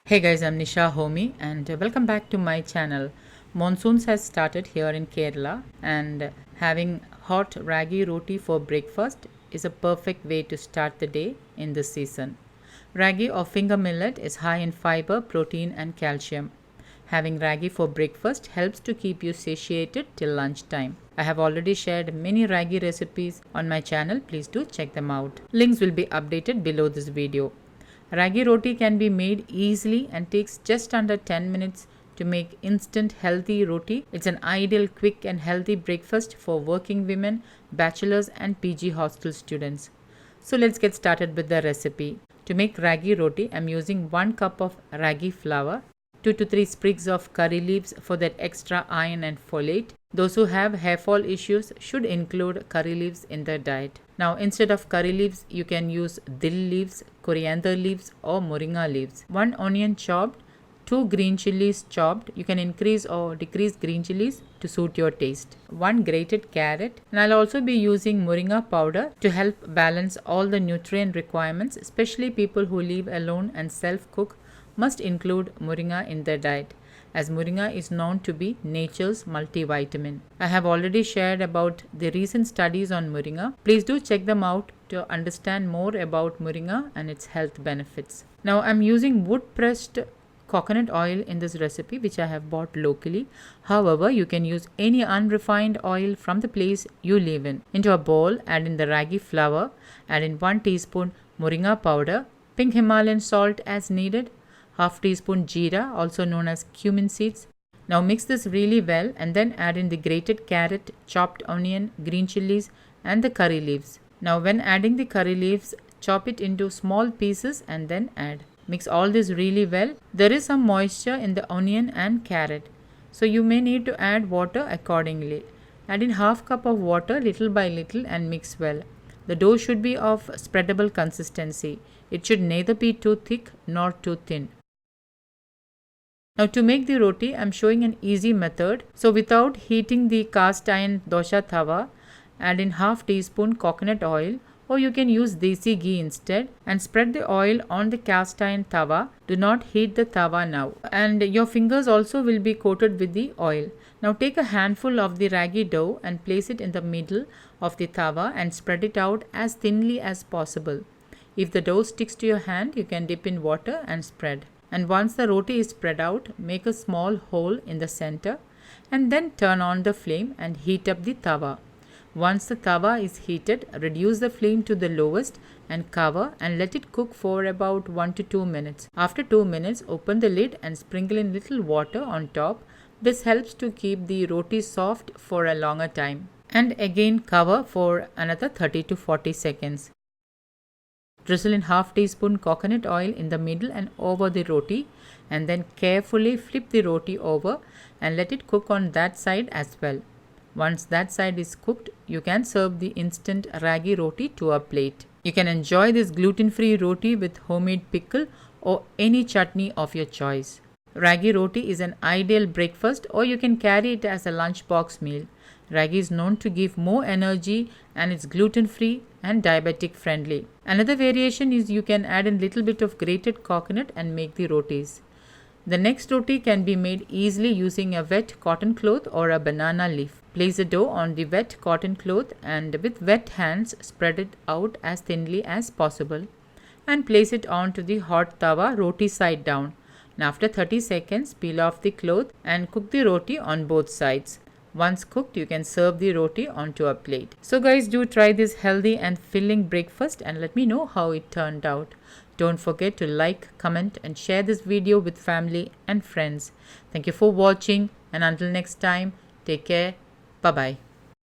Hey guys, I'm Nisa Homey and welcome back to my channel. Monsoons has started here in Kerala and having hot ragi roti for breakfast is a perfect way to start the day in this season. Ragi or finger millet is high in fiber, protein and calcium. Having ragi for breakfast helps to keep you satiated till lunchtime. I have already shared many ragi recipes on my channel. Please do check them out. Links will be updated below this video. Ragi roti can be made easily and takes just under 10 minutes to make instant healthy roti. It's an ideal quick and healthy breakfast for working women, bachelors and PG hostel students. So let's get started with the recipe. To make ragi roti, I'm using 1 cup of ragi flour, 2 to 3 sprigs of curry leaves for that extra iron and folate. Those who have hair fall issues should include curry leaves in their diet. Now instead of curry leaves, you can use dill leaves, coriander leaves or moringa leaves. 1 onion chopped, 2 green chilies chopped. You can increase or decrease green chilies to suit your taste. 1 grated carrot, and I'll also be using moringa powder to help balance all the nutrient requirements, especially people who live alone and self-cook must include moringa in their diet, as moringa is known to be nature's multivitamin. I have already shared about the recent studies on moringa. Please do check them out to understand more about moringa and its health benefits. Now I'm using wood pressed coconut oil in this recipe, which I have bought locally. However, you can use any unrefined oil from the place you live in. Into a bowl, add in the ragi flour, add in 1 teaspoon moringa powder, pink Himalayan salt as needed, half teaspoon jeera, also known as cumin seeds. Now mix this really well and then add in the grated carrot, chopped onion, green chilies and the curry leaves. Now when adding the curry leaves, chop it into small pieces and then add. Mix all this really well. There is some moisture in the onion and carrot, so you may need to add water accordingly. Add in half cup of water little by little and mix well. The dough should be of spreadable consistency. It should neither be too thick nor too thin. Now to make the roti, I am showing an easy method. So without heating the cast iron dosha tawa, add in half teaspoon coconut oil, or you can use desi ghee instead, and spread the oil on the cast iron tawa. Do not heat the tawa now, and your fingers also will be coated with the oil. Now take a handful of the ragi dough and place it in the middle of the tawa and spread it out as thinly as possible. If the dough sticks to your hand, you can dip in water and spread. And once the roti is spread out, make a small hole in the center and then turn on the flame and heat up the tawa. Once the tawa is heated, reduce the flame to the lowest and cover and let it cook for about 1 to 2 minutes. After 2 minutes, open the lid and sprinkle in little water on top. This helps to keep the roti soft for a longer time. And again cover for another 30 to 40 seconds. Drizzle in half teaspoon coconut oil in the middle and over the roti, and then carefully flip the roti over and let it cook on that side as well. Once that side is cooked, you can serve the instant ragi roti to a plate. You can enjoy this gluten-free roti with homemade pickle or any chutney of your choice. Ragi roti is an ideal breakfast, or you can carry it as a lunchbox meal. Ragi is known to give more energy and it's gluten-free and diabetic friendly. Another variation is you can add a little bit of grated coconut and make the rotis. The next roti can be made easily using a wet cotton cloth or a banana leaf. Place the dough on the wet cotton cloth and with wet hands spread it out as thinly as possible and place it onto the hot tawa roti side down. Now after 30 seconds, peel off the cloth and cook the roti on both sides. Once cooked, you can serve the roti onto a plate. So guys, do try this healthy and filling breakfast and let me know how it turned out. Don't forget to like, comment and share this video with family and friends. Thank you for watching, and until next time, take care. Bye-bye.